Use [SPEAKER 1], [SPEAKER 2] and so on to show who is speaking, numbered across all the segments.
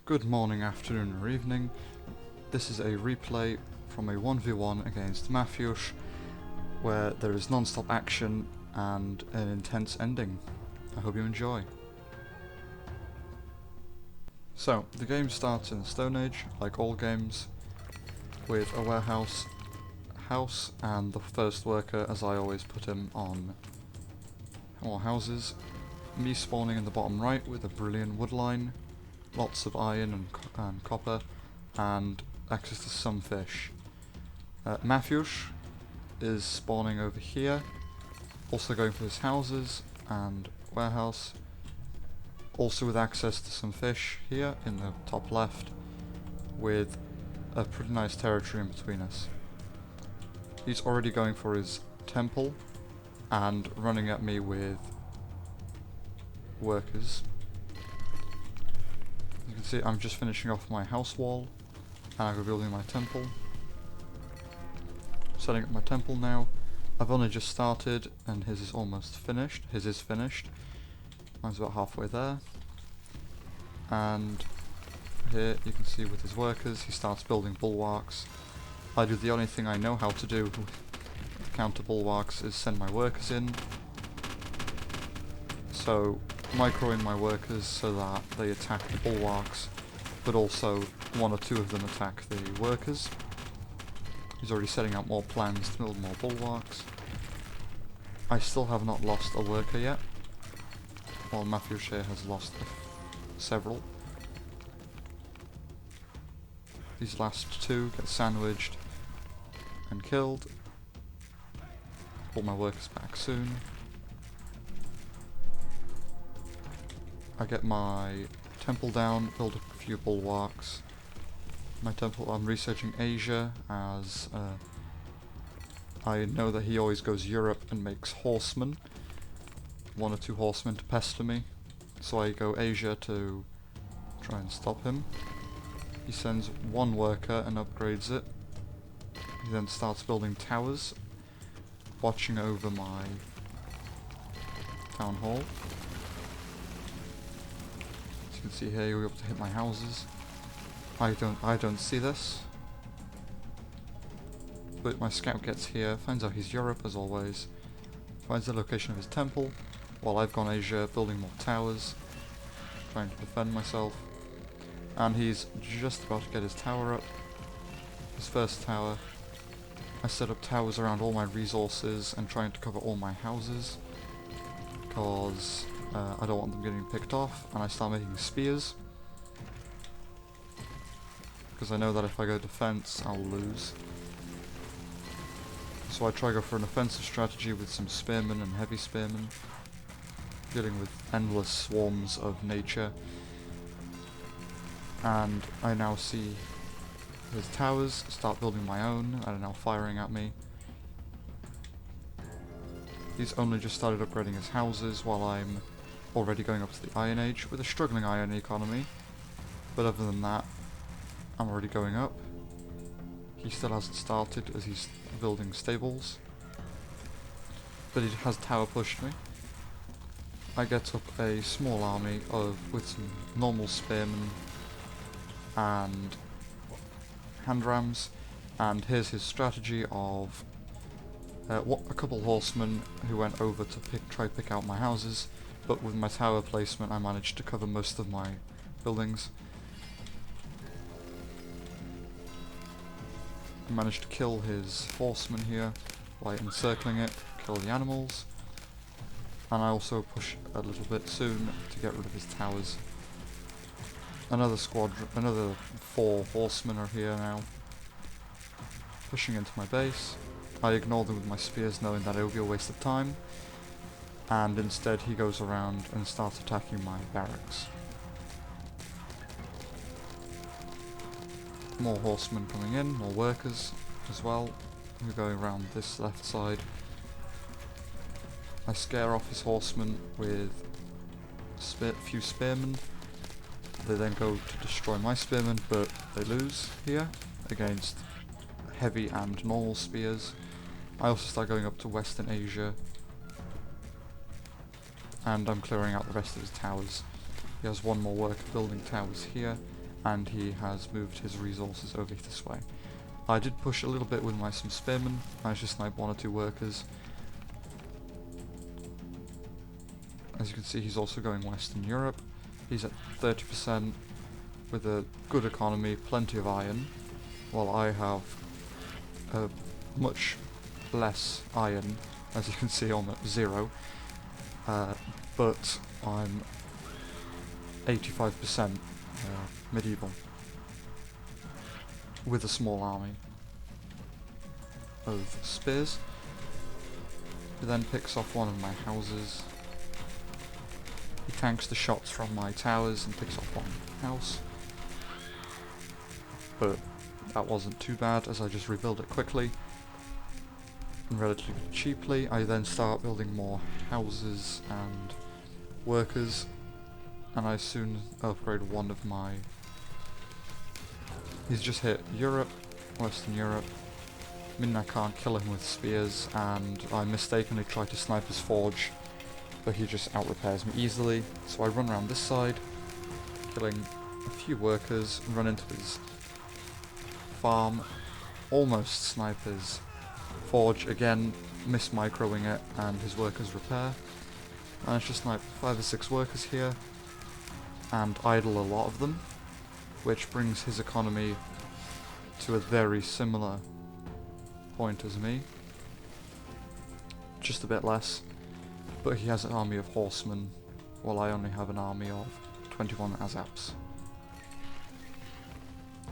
[SPEAKER 1] Good morning, afternoon or evening. This is a replay from a 1v1 against Mafiusz, where there is non-stop action and an intense ending. I hope you enjoy. So, the game starts in the Stone Age, like all games, with a warehouse house and the first worker, as I always put him, on more houses. Me spawning in the bottom right with a brilliant wood line, lots of iron and copper, and access to some fish. Mafiusz is spawning over here, also going for his houses and warehouse, also with access to some fish here in the top left, with a pretty nice territory in between us. He's already going for his temple and running at me with workers. You can see I'm just finishing off my house wall and I'm building my temple. Setting up my temple now. I've only just started and his is almost finished. His is finished. Mine's about halfway there. And here you can see with his workers he starts building bulwarks. I do the only thing I know how to do to counter bulwarks is send my workers in. So microing my workers so that they attack the bulwarks, but also one or two of them attack the workers. He's already setting out more plans to build more bulwarks. I still have not lost a worker yet, while Mafiusz has lost several. These last two get sandwiched and killed. Pull my workers back soon. I get my temple down, build a few bulwarks. My temple, I'm researching Asia, as I know that he always goes Europe and makes horsemen. One or two horsemen to pester me. So I go Asia to try and stop him. He sends one worker and upgrades it. He then starts building towers, watching over my town hall. As you can see here, you'll be able to hit my houses. I don't see this. But my scout gets here, finds out he's Europe as always, finds the location of his temple, while I've gone Asia building more towers, trying to defend myself. And he's just about to get his tower up. His first tower. I set up towers around all my resources and trying to cover all my houses, because I don't want them getting picked off, and I start making spears. Because I know that if I go defense, I'll lose. So I try to go for an offensive strategy with some spearmen and heavy spearmen, dealing with endless swarms of nature. And I now see his towers, start building my own, and are now firing at me. He's only just started upgrading his houses while I'm already going up to the Iron Age with a struggling iron economy. But other than that, I'm already going up. He still hasn't started as he's building stables. But he has tower pushed me. I get up a small army with some normal spearmen and hand rams, and here's his strategy of a couple horsemen who went over to try to pick out my houses, but with my tower placement I managed to cover most of my buildings. I managed to kill his horseman here by encircling it, kill the animals, and I also push a little bit soon to get rid of his towers. Another 4 horsemen are here now, pushing into my base. I ignore them with my spears, knowing that it will be a waste of time, and instead he goes around and starts attacking my barracks. More horsemen coming in, more workers as well, who go around this left side. I scare off his horsemen with a few spearmen. They then go to destroy my spearmen, but they lose here against heavy and normal spears. I also start going up to Western Asia, and I'm clearing out the rest of his towers. He has one more worker building towers here, and he has moved his resources over this way. I did push a little bit with some spearmen, managed to snipe 1 or 2 workers. As you can see, he's also going Western Europe. He's at 30% with a good economy, plenty of iron, while I have much less iron, as you can see, on 0, but I'm 85% medieval with a small army of spears. He then picks off 1 of my houses. He tanks the shots from my towers and picks off 1 house, but that wasn't too bad as I just rebuild it quickly and relatively cheaply. I then start building more houses and workers, and I soon upgrade 1 of my... He's just hit Europe, Western Europe, meaning I can't kill him with spears, and I mistakenly try to snipe his forge, but he just out-repairs me easily. So I run around this side, killing a few workers, run into his farm, almost snipe his forge again, miss microing it, and his workers repair. Managed to snipe 5 or 6 workers here, and idle a lot of them, which brings his economy to a very similar point as me. Just a bit less, but he has an army of horsemen, while I only have an army of 21 Azaps.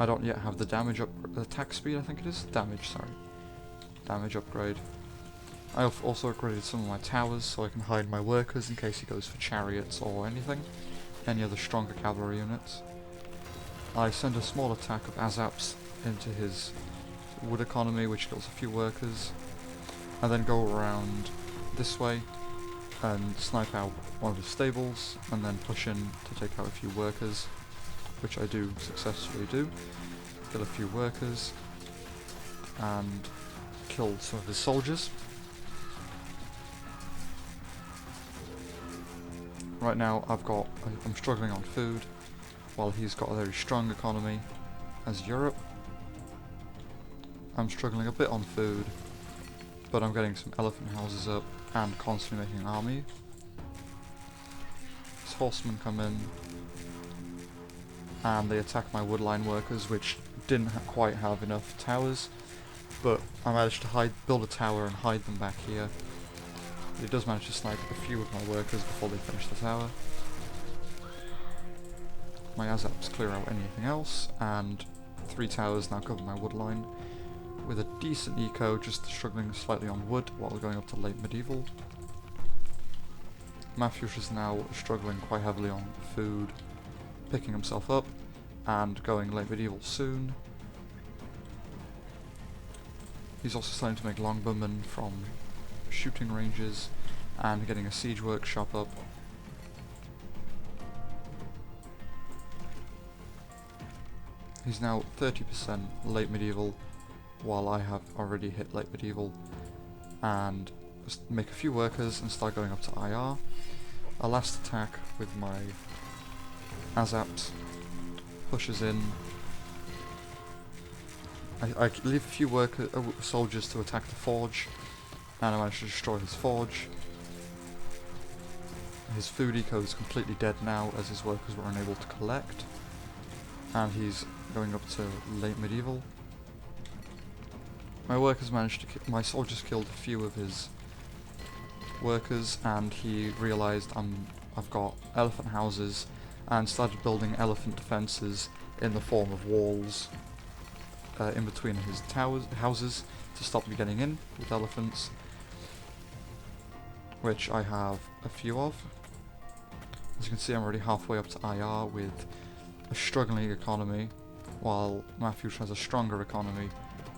[SPEAKER 1] I don't yet have the damage attack speed, I think it is? Damage, sorry. Damage upgrade. I have also upgraded some of my towers so I can hide my workers in case he goes for chariots or anything. Any other stronger cavalry units. I send a small attack of Azaps into his wood economy, which kills a few workers. I then go around this way and snipe out 1 of his stables, and then push in to take out a few workers, which I do successfully do. Kill a few workers, and kill some of his soldiers. Right now I'm struggling on food, while he's got a very strong economy as Europe. I'm struggling a bit on food, but I'm getting some elephant houses up and constantly making an army. His horsemen come in, and they attack my woodline workers, which didn't quite have enough towers, but I managed to build a tower and hide them back here. But he does manage to snipe a few of my workers before they finish the tower. My Azaps clear out anything else, and 3 towers now cover my woodline, with a decent eco, just struggling slightly on wood while going up to late medieval. Matthews is now struggling quite heavily on food, picking himself up, and going late medieval soon. He's also starting to make longbowmen from shooting ranges, and getting a siege workshop up. He's now 30% late medieval, while I have already hit late medieval, and just make a few workers and start going up to IR. A last attack with my Azaps pushes in. I leave a few soldiers to attack the forge, and I manage to destroy his forge. His food eco is completely dead now, as his workers were unable to collect, and he's going up to late medieval. My workers my soldiers killed a few of his workers, and he realised I've got elephant houses, and started building elephant defences in the form of walls in between his houses to stop me getting in with elephants, which I have a few of. As you can see, I'm already halfway up to IR with a struggling economy, while Matthews has a stronger economy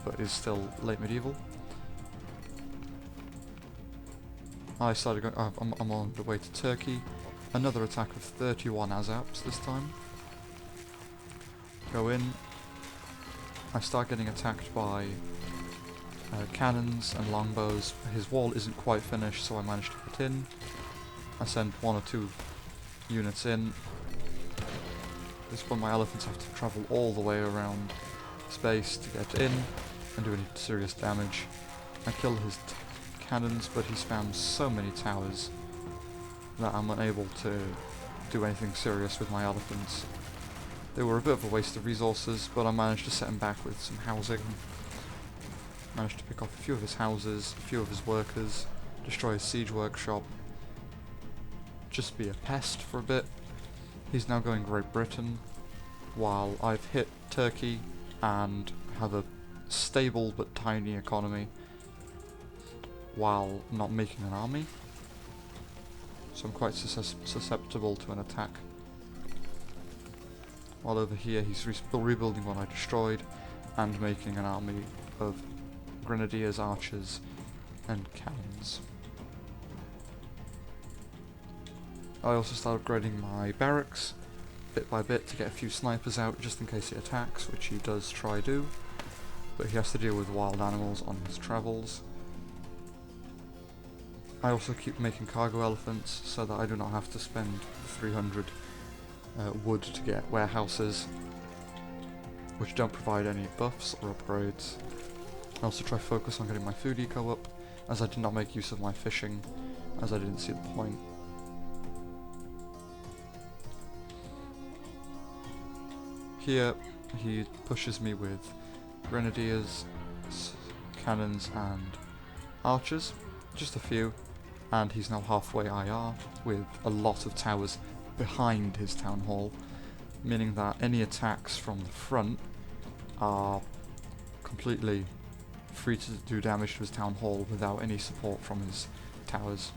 [SPEAKER 1] but is still late medieval. I started going. I'm on the way to Turkey. Another attack of 31 Azaps this time. Go in. I start getting attacked by cannons and longbows. His wall isn't quite finished, so I managed to get in. I send 1 or 2 units in. This is when my elephants have to travel all the way around space to get in and do any serious damage. I kill his cannons, but he spams so many towers that I'm unable to do anything serious with my elephants. They were a bit of a waste of resources, but I managed to set him back with some housing. Managed to pick off a few of his houses, a few of his workers, destroy his siege workshop, just be a pest for a bit. He's now going Great Britain, while I've hit Turkey and have a stable but tiny economy, while not making an army. So I'm quite susceptible to an attack. While over here he's rebuilding what I destroyed and making an army of grenadiers, archers and cannons. I also start upgrading my barracks bit by bit to get a few snipers out just in case he attacks, which he does try do, but he has to deal with wild animals on his travels. I also keep making cargo elephants so that I do not have to spend 300 wood to get warehouses, which don't provide any buffs or upgrades. I also try to focus on getting my food eco up, as I did not make use of my fishing, as I didn't see the point. Here he pushes me with grenadiers, cannons and archers, just a few, and he's now halfway IR with a lot of towers behind his town hall, meaning that any attacks from the front are completely free to do damage to his town hall without any support from his towers.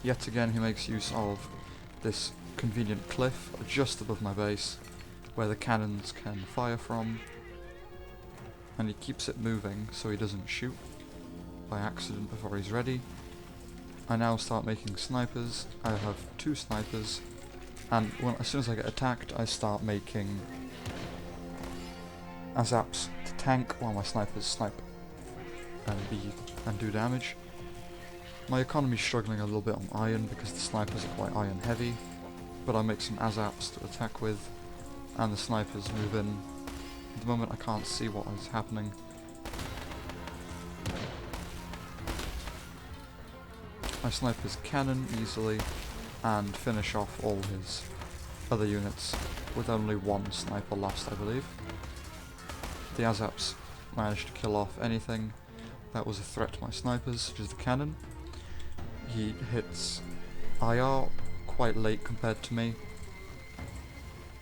[SPEAKER 1] Yet again he makes use of this convenient cliff just above my base where the cannons can fire from, and he keeps it moving so he doesn't shoot by accident before he's ready. I now start making snipers. I have 2 snipers, and as soon as I get attacked I start making ASAPs to tank while my snipers snipe and do damage. My economy's struggling a little bit on iron because the snipers are quite iron heavy, but I make some ASAPs to attack with, and the snipers move in. At the moment I can't see what is happening. I snipe his cannon easily and finish off all his other units with only 1 sniper lost, I believe. The ASAPs managed to kill off anything that was a threat to my snipers, such as the cannon. He hits IR quite late compared to me.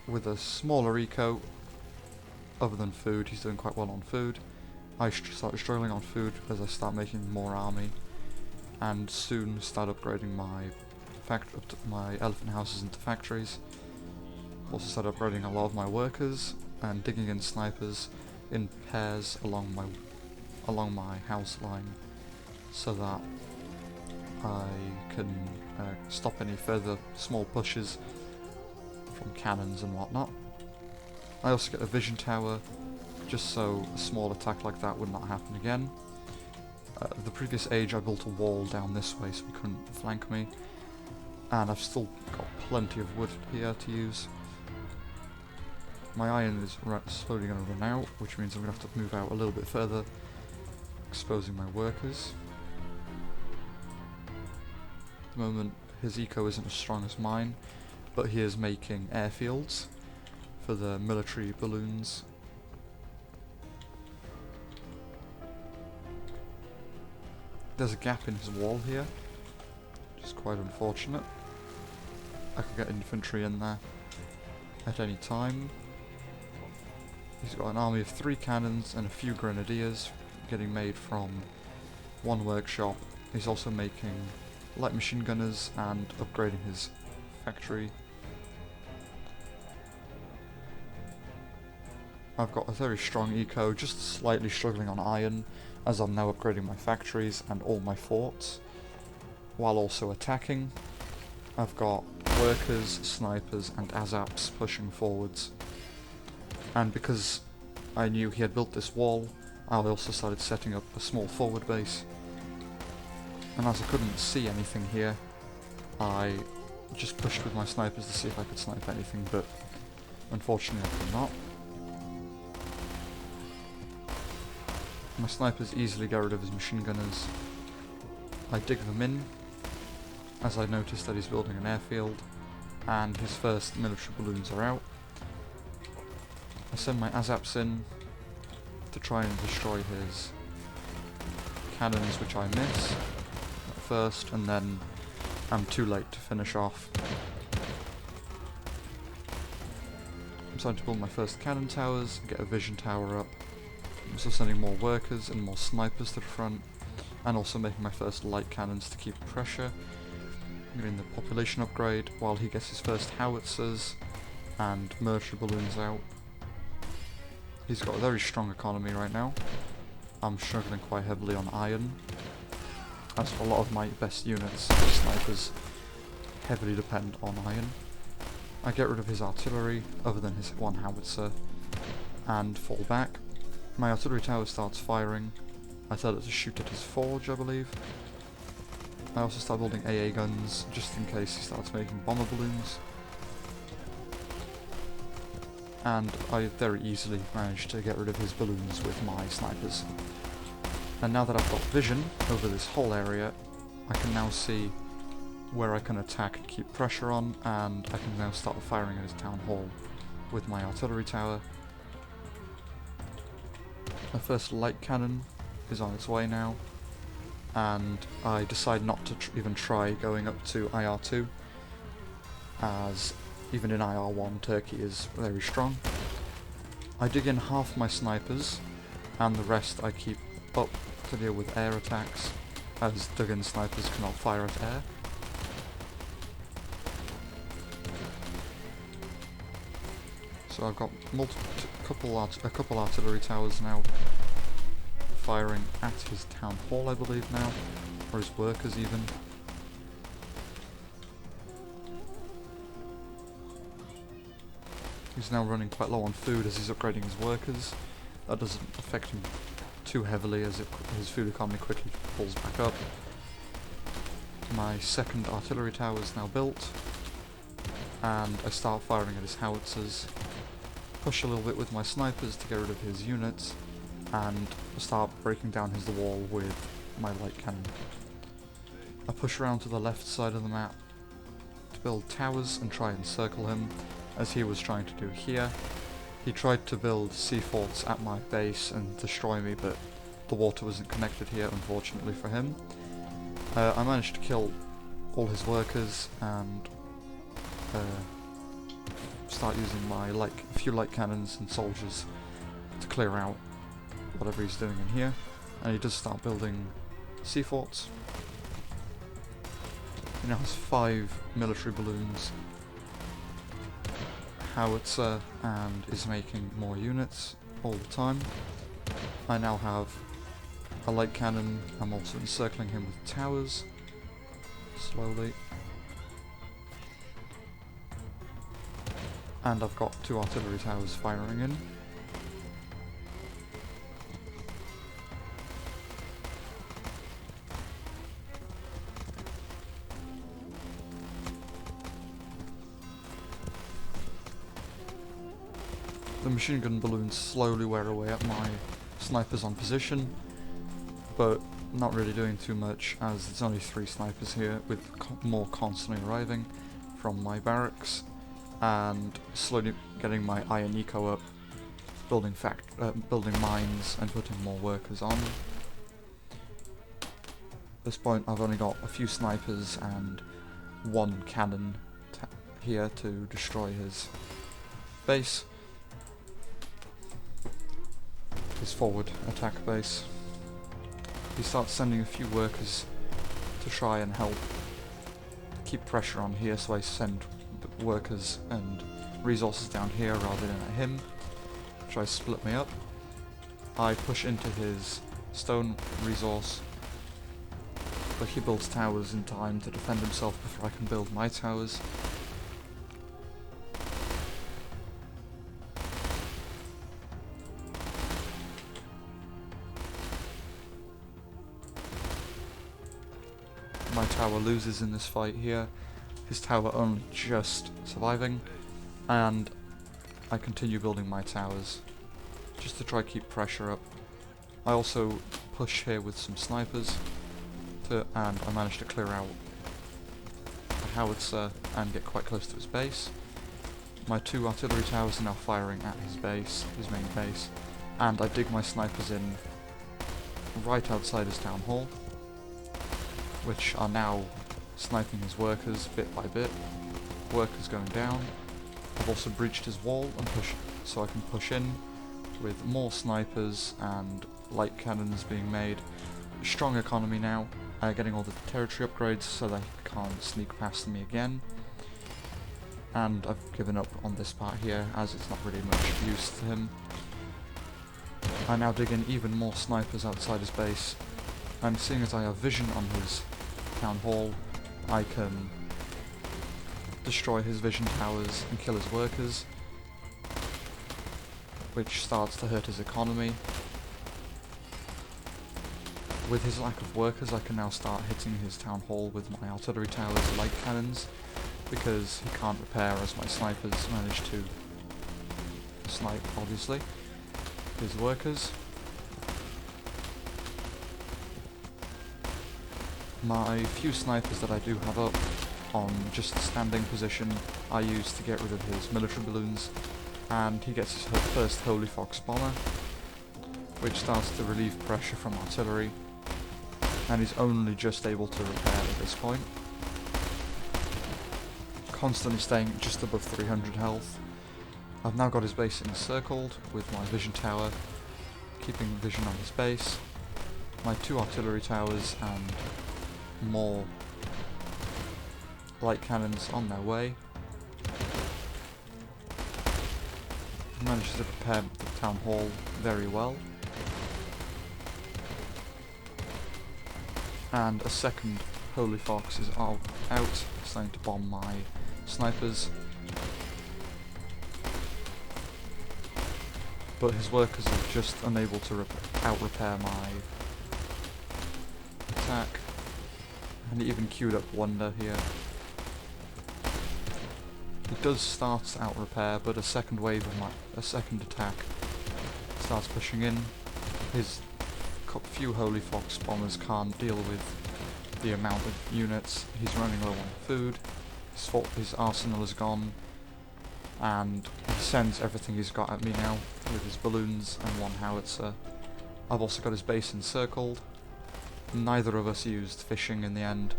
[SPEAKER 1] With a smaller eco, other than food, he's doing quite well on food. I start struggling on food as I start making more army, and soon start upgrading my elephant houses into factories. Also start upgrading a lot of my workers and digging in snipers in pairs along my house line, so that I can stop any further small pushes from cannons and whatnot. I also get a vision tower, just so a small attack like that would not happen again. The previous age I built a wall down this way so he couldn't flank me, and I've still got plenty of wood here to use. My iron is slowly going to run out, which means I'm going to have to move out a little bit further, exposing my workers. At the moment his eco isn't as strong as mine, but he is making airfields for the military balloons. There's a gap in his wall here, which is quite unfortunate. I could get infantry in there at any time. He's got an army of 3 cannons and a few grenadiers getting made from 1 workshop. He's also making light machine gunners and upgrading his factory. I've got a very strong eco, just slightly struggling on iron, as I'm now upgrading my factories and all my forts, while also attacking. I've got workers, snipers and ASAPs pushing forwards. And because I knew he had built this wall, I also started setting up a small forward base. And as I couldn't see anything here, I just pushed with my snipers to see if I could snipe anything, but unfortunately I could not. My snipers easily get rid of his machine gunners. I dig them in, as I notice that he's building an airfield, and his first military balloons are out. I send my ASAPs in to try and destroy his cannons, which I miss at first, and then I'm too late to finish off. I'm starting to build my first cannon towers, get a vision tower up. I'm also sending more workers and more snipers to the front, and also making my first light cannons to keep pressure. I'm getting the population upgrade while he gets his first howitzers and military balloons out. He's got a very strong economy right now. I'm struggling quite heavily on iron, as a lot of my best units, the snipers, heavily depend on iron. I get rid of his artillery, other than his one howitzer, and fall back. My artillery tower starts firing. I tell it to shoot at his forge, I believe. I also start building AA guns, just in case he starts making bomber balloons. And I very easily managed to get rid of his balloons with my snipers. And now that I've got vision over this whole area, I can now see where I can attack and keep pressure on, and I can now start firing at his town hall with my artillery tower. My first light cannon is on its way now, and I decide not to even try going up to IR2, as even in IR1 Turkey is very strong. I dig in half my snipers, and the rest I keep up to deal with air attacks, as dug-in snipers cannot fire at air. So I've got a couple artillery towers now firing at his town hall, I believe now, or his workers even. He's now running quite low on food as he's upgrading his workers. That doesn't affect him too heavily as his food economy quickly pulls back up. My second artillery tower is now built, and I start firing at his howitzers. Push a little bit with my snipers to get rid of his units, and start breaking down his wall with my light cannon. I push around to the left side of the map to build towers and try and circle him, as he was trying to do here. He tried to build sea forts at my base and destroy me, but the water wasn't connected here, unfortunately for him. I managed to kill all his workers and start using my a few light cannons and soldiers to clear out whatever he's doing in here. And he does start building sea forts. He now has 5 military balloons, howitzer, and is making more units all the time. I now have a light cannon. I'm also encircling him with towers slowly, and I've got 2 artillery towers firing in. The machine gun balloons slowly wear away at my snipers on position, but not really doing too much as there's only 3 snipers here, with more constantly arriving from my barracks, and slowly getting my iron eco up, building mines and putting more workers on. At this point I've only got a few snipers and 1 cannon here to destroy his base. His forward attack base. He starts sending a few workers to try and help keep pressure on here, so I send workers and resources down here rather than at him. Try to split me up. I push into his stone resource, but he builds towers in time to defend himself before I can build my towers. My tower loses in this fight here. his tower only just surviving, and I continue building my towers just to try keep pressure up. I also push here with some snipers, and I managed to clear out a howitzer and get quite close to his base. My 2 artillery towers are now firing at his base, his main base, and I dig my snipers in right outside his town hall, which are now sniping his workers bit by bit. Workers going down. I've also breached his wall and so I can push in with more snipers and light cannons being made. Strong economy now, getting all the territory upgrades so they can't sneak past me again. And I've given up on this part here as it's not really much use to him. I now dig in even more snipers outside his base, and seeing as I have vision on his town hall, I can destroy his vision towers and kill his workers, which starts to hurt his economy. With his lack of workers, I can now start hitting his town hall with my artillery towers, light cannons, because he can't repair as my snipers manage to snipe, obviously, his workers. My few snipers that I do have up on just standing position I use to get rid of his military balloons, and he gets his first Holy Fox bomber, which starts to relieve pressure from artillery, and he's only just able to repair at this point. Constantly staying just above 300 health. I've now got his base encircled with my vision tower, keeping vision on his base, my 2 artillery towers and more light cannons on their way. Managed to prepare the town hall very well. And a second Holy Fox is out, starting to bomb my snipers. But his workers are just unable to out-repair my attack. And he even queued up Wonder here. He does start to out-repair, but a second wave of a second attack starts pushing in. His few Holy Fox bombers can't deal with the amount of units. He's running low on food. His arsenal is gone, and he sends everything he's got at me now with his balloons and 1 howitzer. I've also got his base encircled. Neither of us used fishing in the end.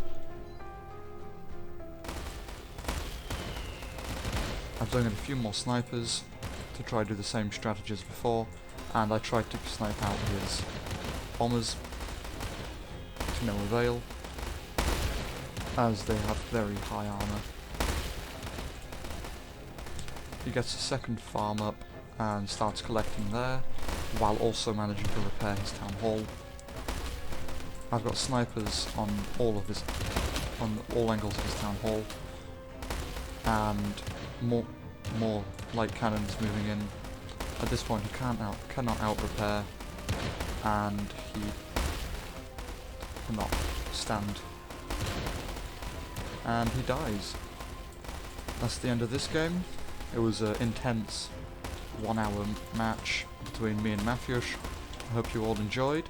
[SPEAKER 1] I've dug in a few more snipers to try to do the same strategy as before, and I tried to snipe out his bombers to no avail, as they have very high armor. He gets a second farm up and starts collecting there, while also managing to repair his town hall. I've got snipers on all angles of his town hall, and more light cannons moving in. At this point, he cannot out-repair, and he cannot stand, and he dies. That's the end of this game. It was an intense 1-hour match between me and Matthews. I hope you all enjoyed.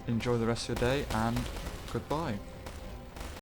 [SPEAKER 1] Enjoy the rest of your day, and goodbye.